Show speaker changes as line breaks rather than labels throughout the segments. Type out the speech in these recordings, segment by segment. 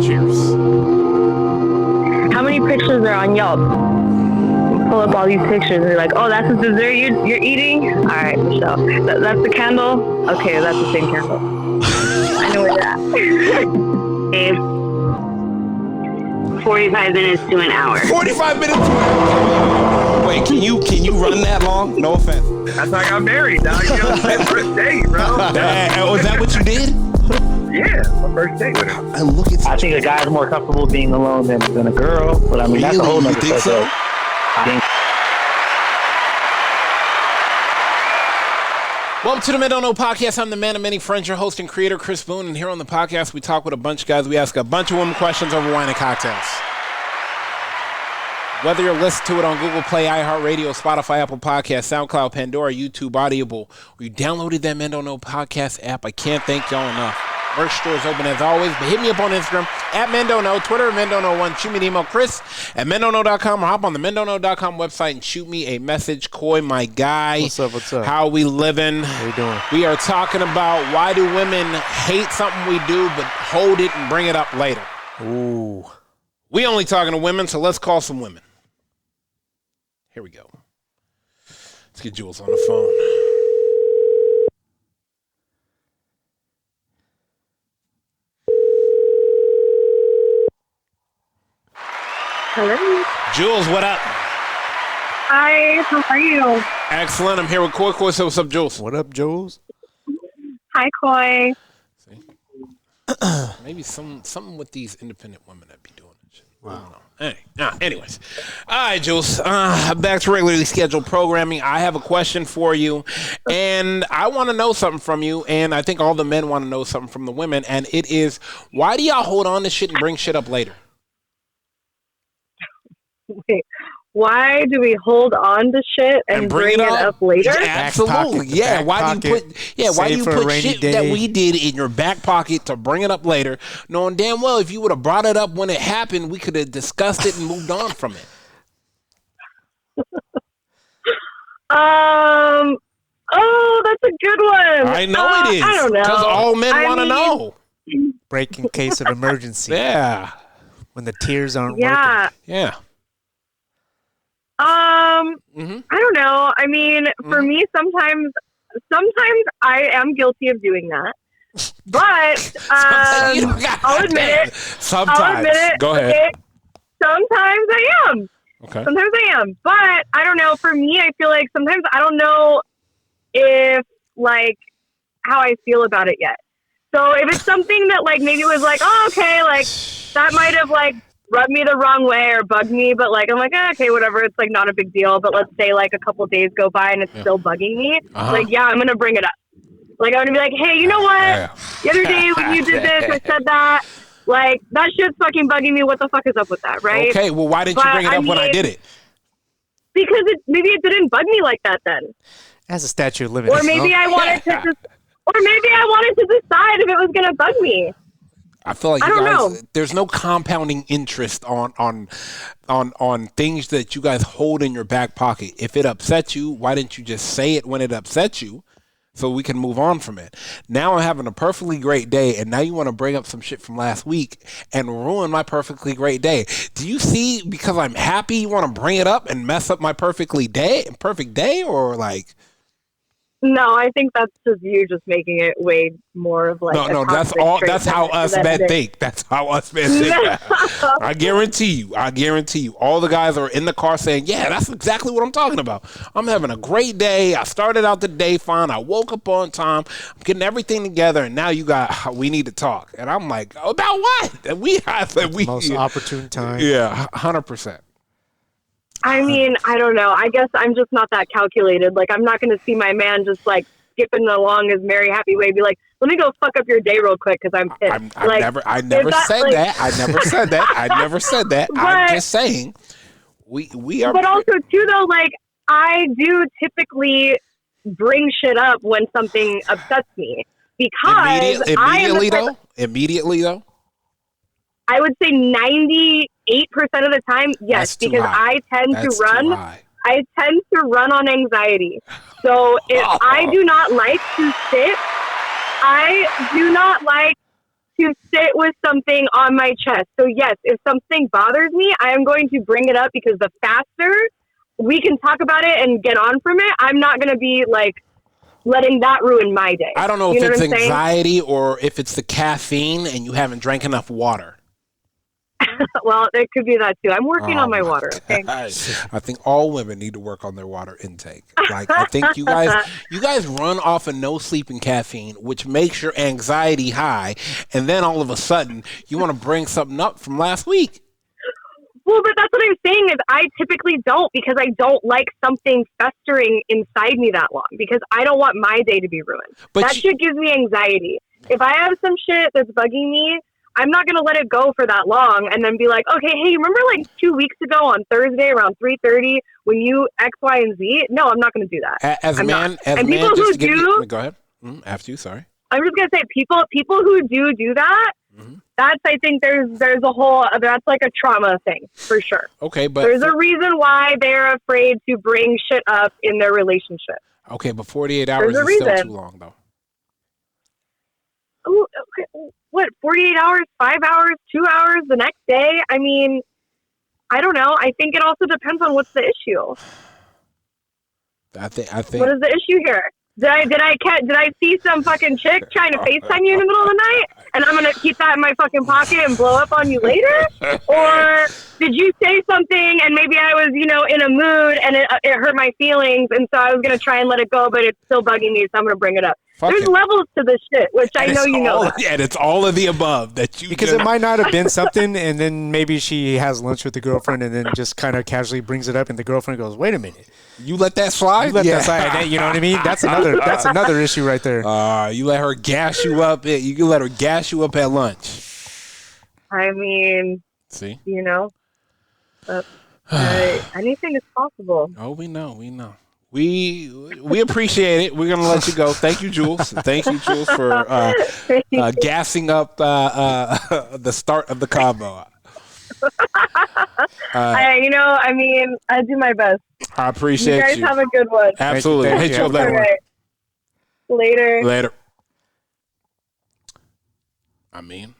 Cheers.
How many pictures are on Yelp? Pull up all these pictures and you're like, oh, that's the dessert you're eating? All right, Michelle. That's the candle? Okay, that's the same candle. I know where you're at. 45 minutes to an hour.
45 minutes to an hour. Wait, can you run that long? No offense.
That's how I got married, dog. You know, my first date, bro.
Was that what you did?
Yeah, my first date with her.
And look at
I think a guy's more comfortable being alone than a girl, but I mean, that's a whole nother
You think so?
subject. I think
Welcome to the Men Don't Know Podcast. I'm the man of many friends, your host and creator, Chris Boone. And here on the podcast, we talk with a bunch of guys. We ask a bunch of women questions over wine and cocktails. Whether you're listening to it on Google Play, iHeartRadio, Spotify, Apple Podcasts, SoundCloud, Pandora, YouTube, Audible, or you downloaded that Men Don't Know Podcast app, I can't thank y'all enough. Merch store is open as always, but hit me up on Instagram at Men Don't Know, Twitter at Men Don't Know 1. Shoot me an email, Chris at MenDon'tKnow.com, or hop on the MenDon'tKnow.com website and shoot me a message. Coy, my guy.
What's up?
How we living?
How you doing?
We are talking about why do women hate something we do but hold it and bring it up later.
Ooh.
We only talking to women, so let's call some women. Here we go. Let's get Jules on the phone.
Hello.
Jules, what up?
Hi, how are you?
Excellent. I'm here with Coy. Coy, so what's up, Jules?
What up, Jules?
Hi, Coy.
See? Maybe something with these independent women that be doing that shit. Wow. I don't know. Anyways. All right, Jules. Back to regularly scheduled programming. I have a question for you, and I want to know something from you, and I think all the men want to know something from the women, and it is, why do y'all hold on to shit and bring shit up later?
Wait, why do we hold on to shit and bring it up later?
Yeah, absolutely. Yeah. Why do you put shit that we did in your back pocket to bring it up later, knowing damn well if you would have brought it up when it happened, we could have discussed it and moved on from it.
Oh, that's a good one.
I know it is.
I don't know.
Because all men want to know.
Break in case of emergency.
Yeah.
When the tears aren't
Yeah.
working.
Yeah.
I don't know. I mean, for me, sometimes I am guilty of doing that. But I'll admit it.
Sometimes. Go ahead.
Okay? Sometimes I am.
Okay.
Sometimes I am. But I don't know. For me, I feel like sometimes I don't know if, like, how I feel about it yet. So if it's something that, like, maybe was like, oh, okay, like, that might have, like, rubbed me the wrong way or bugged me, but like I'm like, okay, whatever, it's like not a big deal. But let's say like a couple days go by and it's still bugging me. Like, yeah, I'm gonna bring it up. Like, I'm gonna be like, hey, you know what? The other day when you did this or said that, like, that shit's fucking bugging me. What the fuck is up with that, right?
Okay, well, why didn't you bring it up when I did it?
Because maybe it didn't bug me like that then.
As a statute of limitations.
Or maybe I wanted to decide if it was gonna bug me.
I feel like
I don't know.
There's no compounding interest on things that you guys hold in your back pocket. If it upsets you, why didn't you just say it when it upsets you so we can move on from it? Now I'm having a perfectly great day, and now you want to bring up some shit from last week and ruin my perfectly great day. Do you see, because I'm happy, you want to bring it up and mess up my perfect day, or like...
No, I think that's just you just making it way more of like
no. That's how us men think. That's how us men think. I guarantee you, all the guys are in the car saying, "Yeah, that's exactly what I'm talking about. I'm having a great day. I started out the day fine. I woke up on time. I'm getting everything together, and now we need to talk." And I'm like, "About what?"
Most opportune time.
Yeah, 100%.
I mean, I don't know. I guess I'm just not that calculated. Like, I'm not going to see my man just, like, skipping along his merry, happy way, be like, let me go fuck up your day real quick because I'm pissed.
I never said that. I never said that.
But,
I'm just saying we are.
But also, too, though, like, I do typically bring shit up when something upsets me. Because
Immediately, though?
I would say 98% of the time, yes, because
high.
I tend to run on anxiety. So if I do not like to sit, I do not like to sit with something on my chest. So yes, if something bothers me, I am going to bring it up because the faster we can talk about it and get on from it, I'm not going to be like letting that ruin my day.
I don't know if it's anxiety or if it's the caffeine and you haven't drank enough water.
Well, it could be that too. I'm working on my water. Okay?
I think all women need to work on their water intake. Like, I think you guys run off of no sleep and caffeine, which makes your anxiety high, and then all of a sudden you want to bring something up from last week.
Well, but that's what I'm saying is I typically don't, because I don't like something festering inside me that long, because I don't want my day to be ruined. But that shit gives me anxiety. If I have some shit that's bugging me, I'm not going to let it go for that long and then be like, okay, hey, remember like 2 weeks ago on Thursday around 3:30 when you X, Y, and Z? No, I'm not going to do that.
As a man,
people who do,
go ahead. After you, sorry.
I'm just going to say people who do that, that's, I think there's a whole, that's like a trauma thing for sure.
Okay, but
there's a reason why they're afraid to bring shit up in their relationship.
Okay, but 48 hours is still too long though.
Oh, okay. What, 48 hours, 5 hours, 2 hours the next day? I mean, I don't know. I think it also depends on what's the issue.
I think.
What is the issue here? Did I see some fucking chick trying to FaceTime you in the middle of the night, and I'm gonna keep that in my fucking pocket and blow up on you later? Or did you say something and maybe I was, in a mood and it hurt my feelings, and so I was gonna try and let it go, but it's still bugging me, so I'm gonna bring it up. There's levels to this shit, which I know you know that.
And it's all of the above that you
because it might not have been something, and then maybe she has lunch with the girlfriend, and then just kind of casually brings it up, and the girlfriend goes, "Wait a minute,
you let that slide?
You let that slide? You know what I mean? That's another issue right there.
You let her gas you up. You can let her gas you up at lunch.
I mean,
see,
anything is possible.
Oh, we know. We appreciate it. We're gonna let you go. Thank you, Jules. Thank you, Jules, for gassing up the start of the combo.
I do my best.
I appreciate you.
You guys have a good one.
Absolutely. Hit you up later.
Right. Later.
I mean,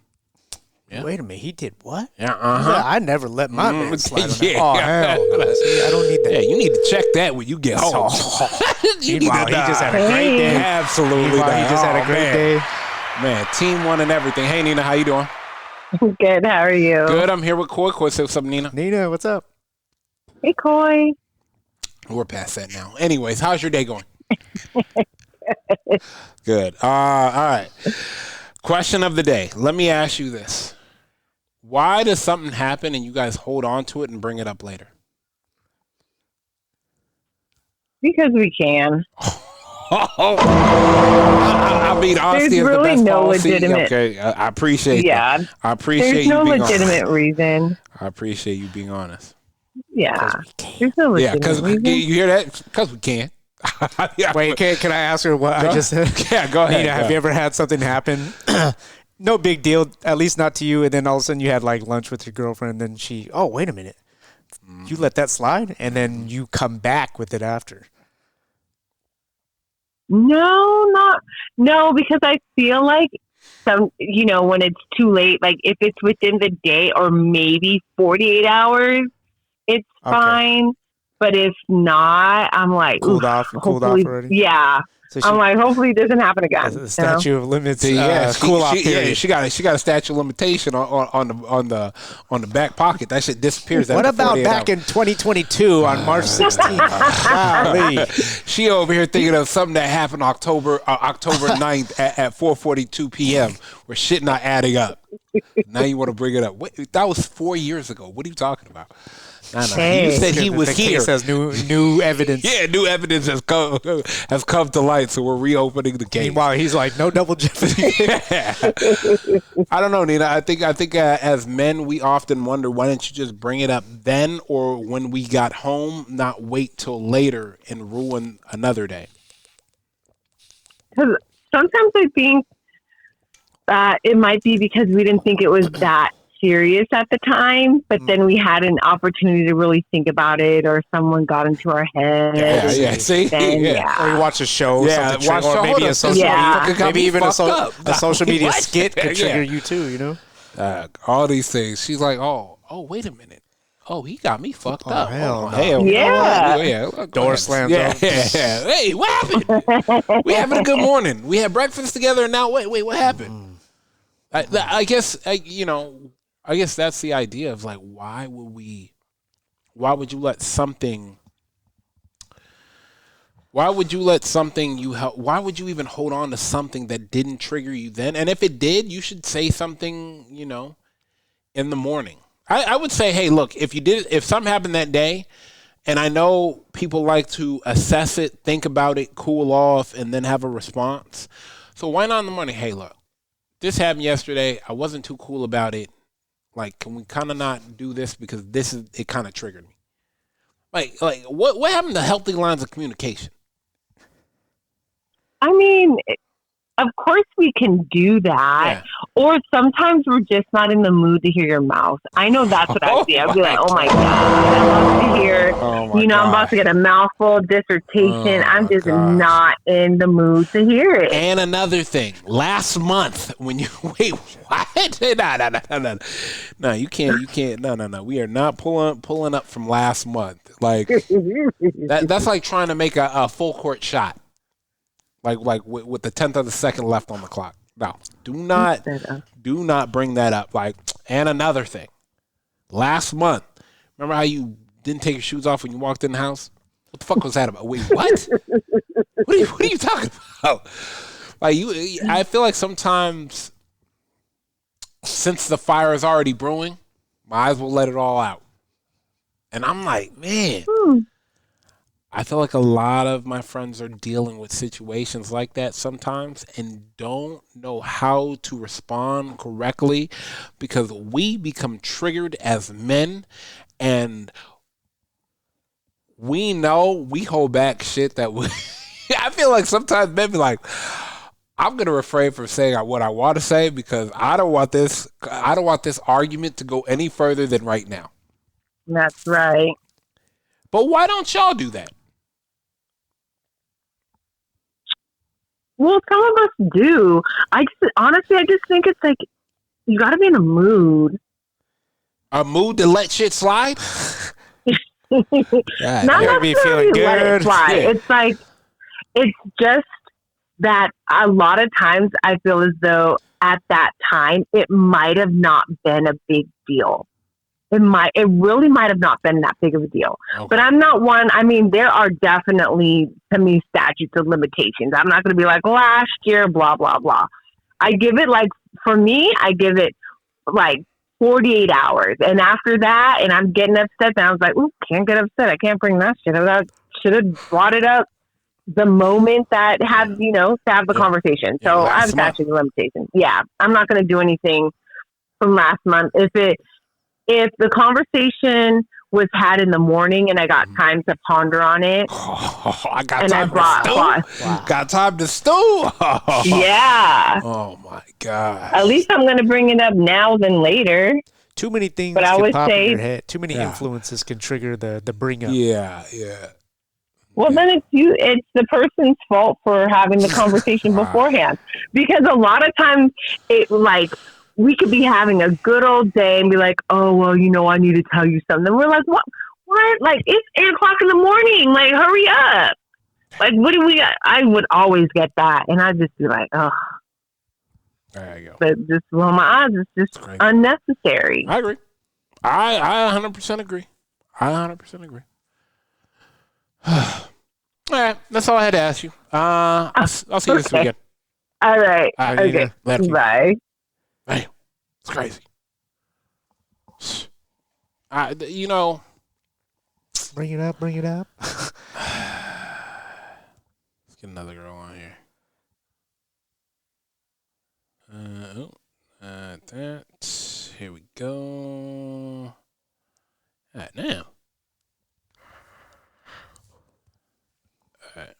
yeah. Wait a minute, he did what?
Yeah,
I never let my man slide on that.
Yeah.
Oh, hell no. See, I don't need that.
Yeah, you need to check that when you get home.
He just had a great day.
Absolutely.
He just had a great day.
Man, team won and everything. Hey, Nina, how you doing?
Good. How are you?
Good. I'm here with Coy. Coy, say what's up, Nina.
Nina, what's up?
Hey, Coy.
We're past that now. Anyways, how's your day going? Good. All right. Question of the day. Let me ask you this. Why does something happen and you guys hold on to it and bring it up later?
Because we can.
I mean, honesty is the best
no
policy.
Legitimate.
Okay, I appreciate
that.
Yeah. I appreciate
There's
you
no
being
legitimate
honest.
reason.
I appreciate you being honest.
Yeah. There's no legitimate reason.
You hear that? Because we can.
Wait, can I ask her what I just said?
Yeah, go ahead.
Nina, have you ever had something happen? No big deal, at least not to you, and then all of a sudden you had like lunch with your girlfriend, and then wait a minute. You let that slide, and then you come back with it after.
No, because I feel like when it's too late, like if it's within the day or maybe 48 hours, it's fine. But if not, I'm like,
cooled off already.
Yeah. So I'm like, hopefully it doesn't happen again.
The statute of limits.
Cool off period. Yeah, she got a statute of limitation on the back pocket. That shit disappears.
What about back in 2022 on March 16th?
She over here thinking of something that happened October 9th at 4:42 p.m. where shit not adding up. Now you want to bring it up? That was 4 years ago. What are you talking about?
Hey.
You said he was here.
Case has new evidence.
Yeah, new evidence has come to light, so we're reopening the case.
Meanwhile, he's like, no double jeopardy.
I don't know, Nina. I think as men, we often wonder, why didn't you just bring it up then or when we got home, not wait till later and ruin another day?
Because sometimes I think that it might be because we didn't think it was that serious at the time, but then we had an opportunity to really think about it, or someone got into our head.
Yeah. See,
Then,
Or you watch a show,
Yeah,
something
watch
or
the-
maybe
hold
a
up,
social,
this
Yeah.
motherfucker got
maybe
me
even
fucked up.
a social media
What?
skit could trigger
Yeah.
you too. You know.
All these things. She's like, oh, wait a minute. Oh, he got me fucked up.
hell
Oh,
no.
hell,
Yeah.
yeah.
Door slams
Yeah,
up.
yeah. Hey, what happened? We having a good morning. We had breakfast together, and now wait, what happened? I guess I guess that's the idea of like, why would you let something? Why would you let something why would you even hold on to something that didn't trigger you then? And if it did, you should say something, in the morning. I would say, hey, look, if something happened that day, and I know people like to assess it, think about it, cool off, and then have a response. So why not in the morning? Hey, look, this happened yesterday. I wasn't too cool about it. Like, can we kind of not do this because it kind of triggered me? Like what happened to healthy lines of communication?
I mean, of course we can do that.
Yeah.
Or sometimes we're just not in the mood to hear your mouth. I know that's what I see. I'll be like, oh my God, I'm about to hear,
Oh my
I'm
God.
about to get a mouthful of dissertation.
Oh
I'm
my
just
gosh.
not in the mood to hear it.
And another thing, last month when you wait, what? No, you can't. No. We are not pulling up from last month. Like that's like trying to make a full court shot. Like with the 10th of the second left on the clock. No, do not bring that up. Like, and another thing, last month, remember how you didn't take your shoes off when you walked in the house? What the fuck was that about? Wait, what? What are you talking about? Like I feel like sometimes, since the fire is already brewing, my eyes will let it all out, and I'm like, man. I feel like a lot of my friends are dealing with situations like that sometimes and don't know how to respond correctly because we become triggered as men and we know we hold back shit that we I feel like sometimes men be like, I'm gonna refrain from saying what I want to say because I don't want this argument to go any further than right now.
That's right.
But why don't y'all do that?
Well, some of us do. Honestly, I just think it's like, you got to be in a mood.
A mood to let shit slide?
Not
gotta be
necessarily
feeling
let it
good.
fly.
Yeah.
It's like, it's just that a lot of times I feel as though at that time it might have not been a big deal. It really might have not been that big of a deal.
Okay.
But I'm not one. I mean, there are definitely, to me, statutes of limitations. I'm not going to be like last year, blah blah blah. I give it for me, I give it like 48 hours, and after that, and I'm getting upset. And I was like, "Ooh, can't get upset. I can't bring that shit up. I should have brought it up the moment that had to have the conversation."
Yeah,
So
last
I have
month.
statute of limitations. Yeah, I'm not going to do anything from last month if the conversation was had in the morning and I got time to ponder on it.
I got
And I
time
brought-
to stew. Got time to stew.
Yeah.
Oh my god.
At least I'm going to bring it up now than later.
Too many things
But I
can
would
pop in
say-
your head. Too many
Yeah.
influences can trigger the bring up.
Yeah.
Well, then it's the person's fault for having the conversation
Wow.
beforehand. Because a lot of times we could be having a good old day and be like, oh, well, I need to tell you something. We're like, what? Like, it's 8:00 in the morning. Like, hurry up. Like, what do we got? I would always get that. And I'd just be like, oh,
There you go.
but just roll my eyes. It's just
Great.
unnecessary.
I agree. I 100% agree. I 100% agree. All right, that's all I had to ask you. I'll see you this
Okay.
weekend.
All right.
All right,
Okay.
later.
Bye.
Hey, it's crazy.
Bring it up. Bring it up.
Let's get another girl on here. That. Here we go. All right, now. All right.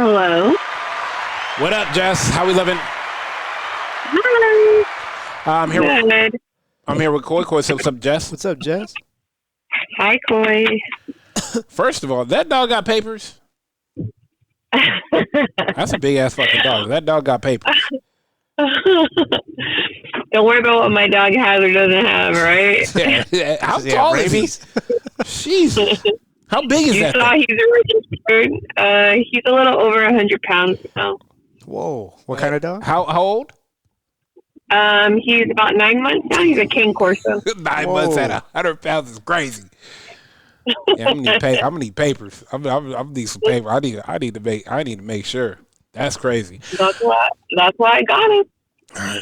Hello.
What up, Jess? How we living?
Hi.
I'm here.
Good.
I'm here with Koi. Koi, what's up, Jess?
What's up, Jess?
Hi, Koi.
First of all, that dog got papers. That's a big ass fucking dog. That dog got papers.
Don't worry about what my dog has or doesn't have, right?
Yeah. How
Does he have
tall is he?
rabies?
Jesus. How big is
You
that
saw
thing?
he's registered. He's a little over 100 pounds now.
Whoa. What kind of dog?
How old?
He's about 9 months now. He's a King Corso.
9 months at 100 pounds is crazy. Yeah, I'm gonna need papers. I'm gonna need some paper. I need to make sure. That's crazy.
That's why I got him.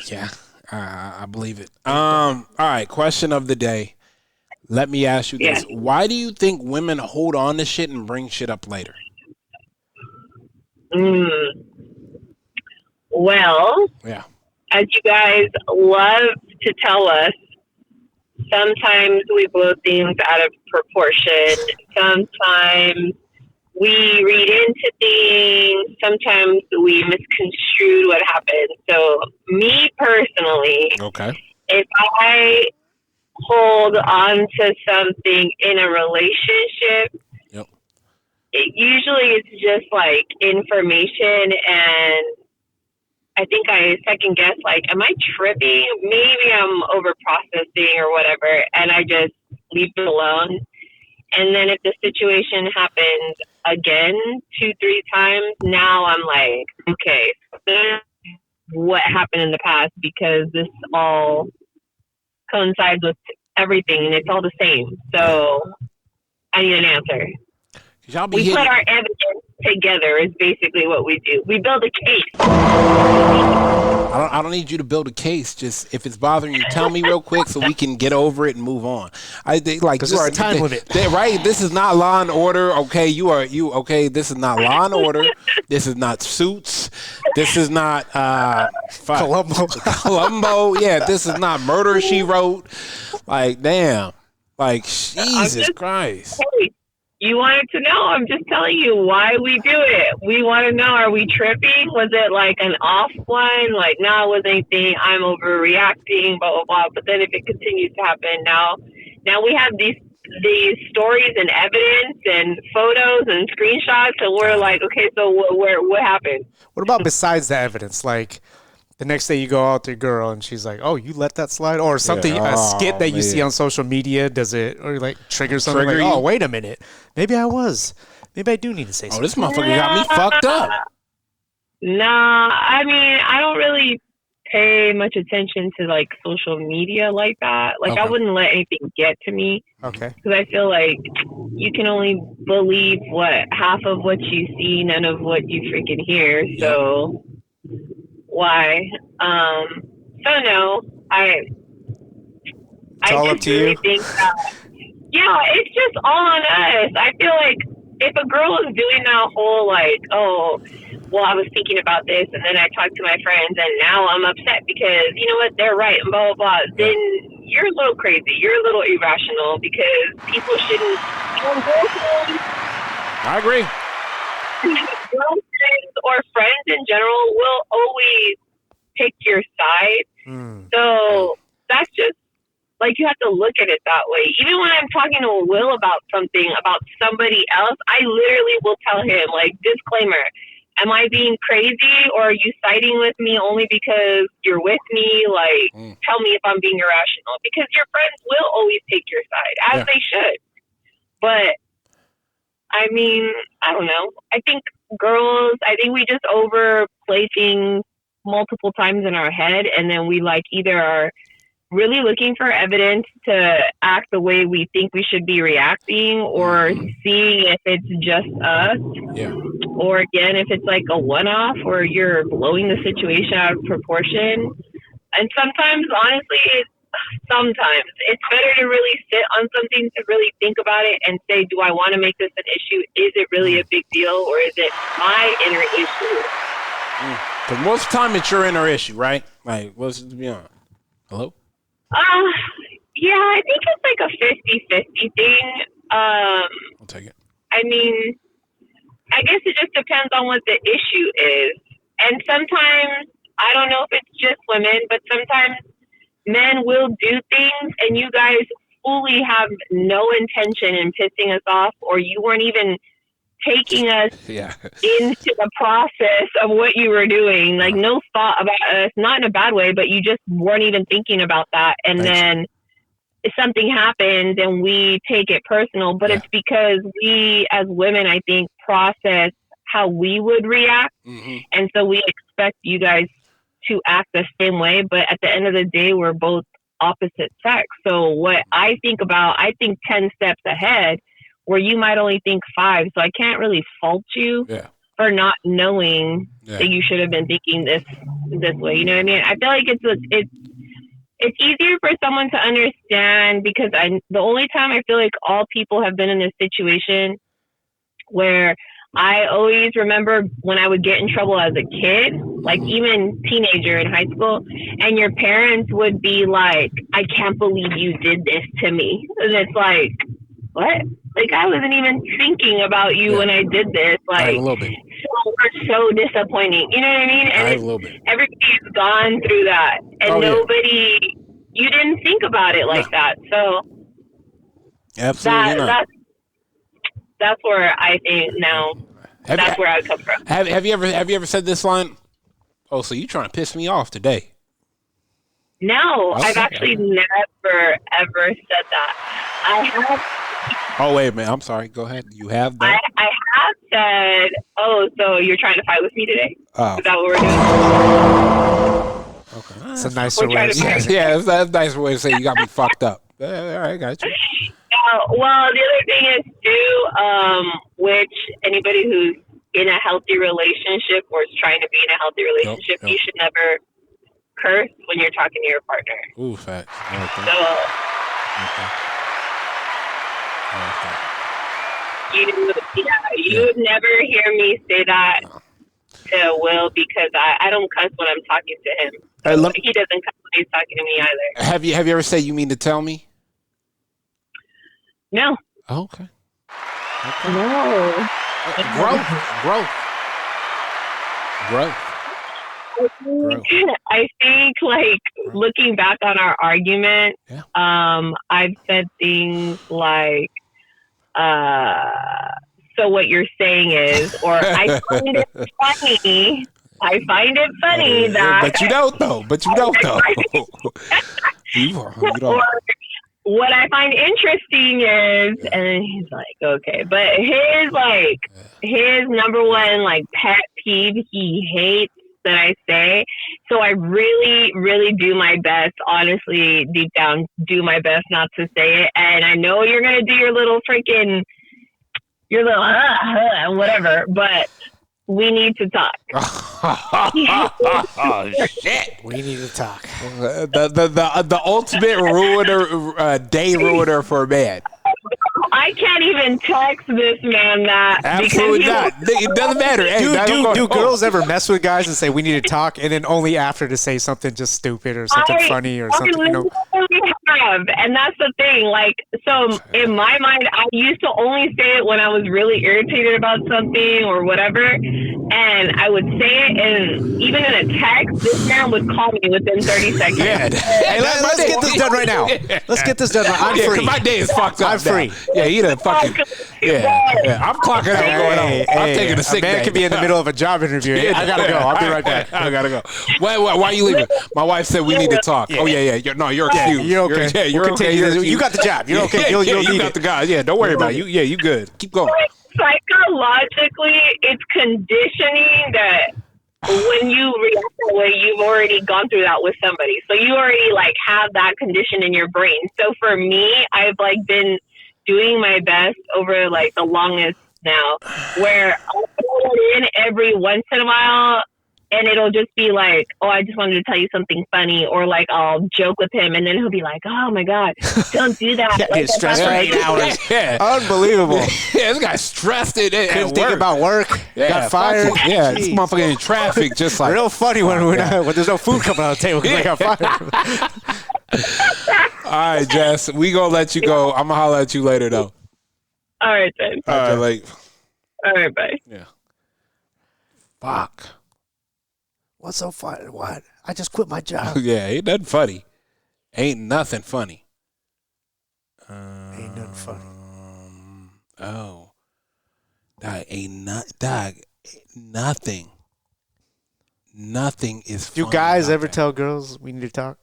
Yeah, I believe it. All right. Question of the day. Let me ask you this:
Yeah.
Why do you think women hold on to shit and bring shit up later?
Well,
Yeah.
as you guys love to tell us, sometimes we blow things out of proportion. Sometimes we read into things. Sometimes we misconstrued what happened. So, me personally,
Okay.
if I hold on to something in a relationship,
Yep.
it usually is just like information, and I think I second guess, like, am I tripping? Maybe I'm over processing or whatever, and I just leave it alone. And then if the situation happens again 2-3 times, now I'm like, okay, what happened in the past? Because this all coincides with everything, and it's all the same. So I need an answer.
'Cause y'all be
We
hitting.
put our evidence together is basically what we do. We build a case.
I don't need you to build a case. Just if it's bothering you, tell me real quick so we can get over it and move on. I think like
'Cause
you
it's
are
a time limit.
right? This is not Law and Order. Okay, you okay? This is not Law and Order. This is not Suits. This is not fuck.
Columbo.
Columbo. Yeah, this is not Murder She Wrote. Like damn. Like Jesus Christ.
Hey, you wanted to know. I'm just telling you why we do it. We want to know, are we tripping? Was it like an off one? Like, no, it wasn't anything. I'm overreacting, blah, blah, blah. But then if it continues to happen, now we have these stories and evidence and photos and screenshots, and we're like, okay, so what happened?
What about besides the evidence? Like the next day you go out with your girl and she's like, "Oh, you let that slide," or something,
Yeah.
a skit that you
man.
see on social media. Does it or like trigger something?
Trigger
like,
you?
oh, wait a minute, maybe I do need to say
Oh,
something.
this motherfucker got me fucked up.
Nah, I mean, I don't really pay much attention to like social media like that. Like, I
Okay.
wouldn't let anything get to me.
Okay.
Because I feel like you can only believe half of what you see, none of what you freaking hear. So why? So no,
It's all up
just
to
really
you.
think that, yeah, it's just all on us. I feel like if a girl is doing that whole like, oh, well, I was thinking about this, and then I talked to my friends, and now I'm upset because you know what, they're right, and blah blah blah. Then you're a little crazy. You're a little irrational because people shouldn't.
I agree.
Girlfriends or friends in general will always pick your side. So that's just like, you have to look at it that way. Even when I'm talking to Will about something about somebody else, I literally will tell him, like, disclaimer, am I being crazy, or are you siding with me only because you're with me? Like, tell me if I'm being irrational, because your friends will always take your side, as they should. But I mean, I don't know. I think we just overplay things multiple times in our head, and then we like either are really looking for evidence to act the way we think we should be reacting, or seeing if it's just us, or again, if it's like a one-off or you're blowing the situation out of proportion. And sometimes, honestly, sometimes it's better to really sit on something, to really think about it and say, do I want to make this an issue? Is it really a big deal, or is it my inner issue?
Because most of the time it's your inner issue, right? Like, let's be honest. Hello?
Yeah, I think it's like a 50-50 thing.
I'll take it.
I mean,
I guess it just depends on what the issue is. And sometimes, I don't know if it's just women, but sometimes men will do things and you guys fully have no intention in pissing us off, or you weren't even taking us
Yeah.
into the process of what you were doing. Like, no thought about us, not in a bad way, but you just weren't even thinking about that. And then if something happens and we take it personal, but it's because we as women, I think, process how we would react. And so we expect you guys to act the same way. But at the end of the day, we're both opposite sex. So what I think about, I think 10 steps ahead, where you might only think 5. So I can't really fault you for not knowing that you should have been thinking this way. You know what I mean? I feel like it's easier for someone to understand, because the only time I feel like all people have been in this situation where I always remember when I would get in trouble as a kid, like even teenager in high school, and your parents would be like, I can't believe you did this to me. And it's like, what? Like, I wasn't even thinking about you when I did this. Like,
a little bit.
So disappointing. You know what I mean? And
a little bit.
Everybody's gone through that. And you didn't think about it like that. So
Absolutely not.
That's where I think now. That's where I come from.
Have you ever said this line? Oh, so you trying to piss me off today?
No, I've actually never ever said that. I have.
Oh wait a minute. I'm sorry. Go ahead. You have that.
I have said. Oh, so you're trying to fight with me today?
Oh.
Is that what we're doing?
Okay.
It's a nicer way to say it.
Yeah, that's a nice way to say you got me fucked up. All right, got you.
Well, the other thing is too, which anybody who's in a healthy relationship or is trying to be in a healthy relationship, you should never curse when you're talking to your partner.
Ooh, facts.
You would never hear me say that to Will, because I don't cuss when I'm talking to him. He doesn't cuss when he's talking to me either.
Have you ever said you mean to tell me?
No.
Oh, okay.
No.
Growth.
I think, like, looking back on our argument, I've said things like, so what you're saying is, or I find it funny. I find it funny that.
But you don't though. You don't.
Or what I find interesting is, and he's like, okay, but his number one, like, pet peeve he hates that I say. So I really, really do my best, honestly, deep down, do my best not to say it. And I know you're going to do your little whatever, but we need to talk.
Oh, shit.
We need to talk.
The ultimate ruiner, day ruiner for a man.
I can't even text this man that.
Absolutely not. It doesn't matter. Hey,
do girls ever mess with guys and say we need to talk, and then only after to say something just stupid or something funny or something?
I have, and that's the thing. Like, so in my mind, I used to only say it when I was really irritated about something or whatever, and I would say it, and even in a text, this man would call me within 30 seconds.
Yeah.
Hey, let's get this done right now. Let's get this done. I'm free.
My day is fucked up.
I'm free.
Yeah, he done fucking. Yeah. I'm clocking out. Going on. I'm taking a sick
man
day.
could be in the middle of a job interview. I gotta go. I'll be right back.
I gotta go. Why are you leaving? My wife said we need to talk. Oh yeah. You're excused.
You're okay.
You're okay.
You got the job. You're okay.
You got the guy. Yeah, don't worry about it. You good. Keep going.
Psychologically, it's conditioning that when you react that way, you've already gone through that with somebody. So you already, like, have that condition in your brain. So for me, I've, like, been doing my best over, like, the longest now, where I'll throw it in every once in a while, and it'll just be like, oh, I just wanted to tell you something funny, or, like, I'll joke with him, and then he'll be like, oh my God, don't do that.
Get
like,
stressed for 8 hours.
Yeah.
Unbelievable.
Yeah, this guy stressed it at
Couldn't think
work.
about work.
Yeah,
Got fired.
Yeah, this motherfucker in traffic, just like.
Real funny when there's no food coming on the table because I got fired.
All right, Jess, we gonna let you go. I'm gonna holler at you later, though.
All right, then.
All right, like.
All right, bye.
Yeah. Fuck.
What's so funny? What? I just quit my job.
Yeah, ain't nothing funny. Ain't nothing funny.
Ain't nothing funny.
Oh. Dog, nothing. Nothing is funny.
Do guys
about
ever
that.
tell girls we need to talk?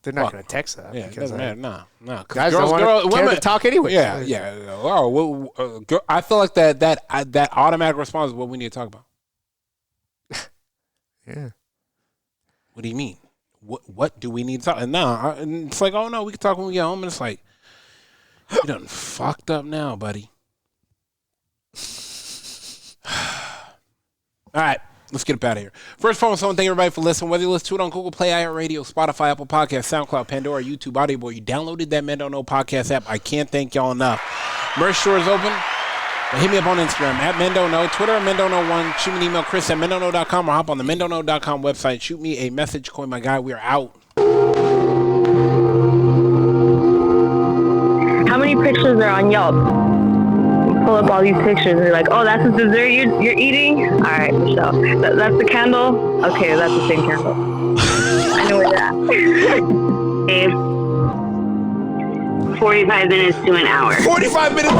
They're not
Fuck.
going to text that.
Yeah, it
because
doesn't matter. No.
guys don't want to care to talk anyway.
Yeah. Oh, I feel like that automatic response is what we need to talk about.
Yeah.
What do you mean? What do we need to talk? And now it's like, oh no, we can talk when we get home. And it's like, you done fucked up now, buddy. All right, let's get up out of here. First, foremost, I want to thank everybody for listening. Whether you listen to it on Google Play, iHeartRadio, Spotify, Apple Podcasts, SoundCloud, Pandora, YouTube, Audio Boy, you downloaded that Men Don't Know podcast app. I can't thank y'all enough. Merch store is open. Hit me up on Instagram at Men Don't Know, Twitter at Men Don't Know 1. Shoot me an email, Chris at MenDon'tKnow.com, or hop on the MenDon'tKnow.com website. Shoot me a message. Coin my guy. We are out.
How many pictures are on Yelp? You pull up all these pictures and you're like, oh, that's the dessert you're eating? All right, Michelle. That's the candle? Okay, that's the same candle. I know where they're at.
45 minutes to an hour.
45 minutes.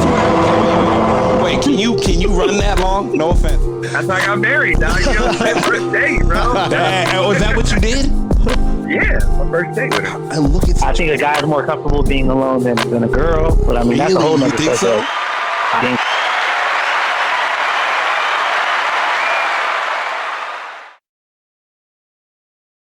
Wait, can you run that long? No offense.
That's how I got married, dog. You know, my first date, bro.
Was that what you did?
Yeah, my first date with her.
And look at
I think a guy's more comfortable being alone than a girl, but I mean, that's a whole
Really?
nother
You think so?
subject. I think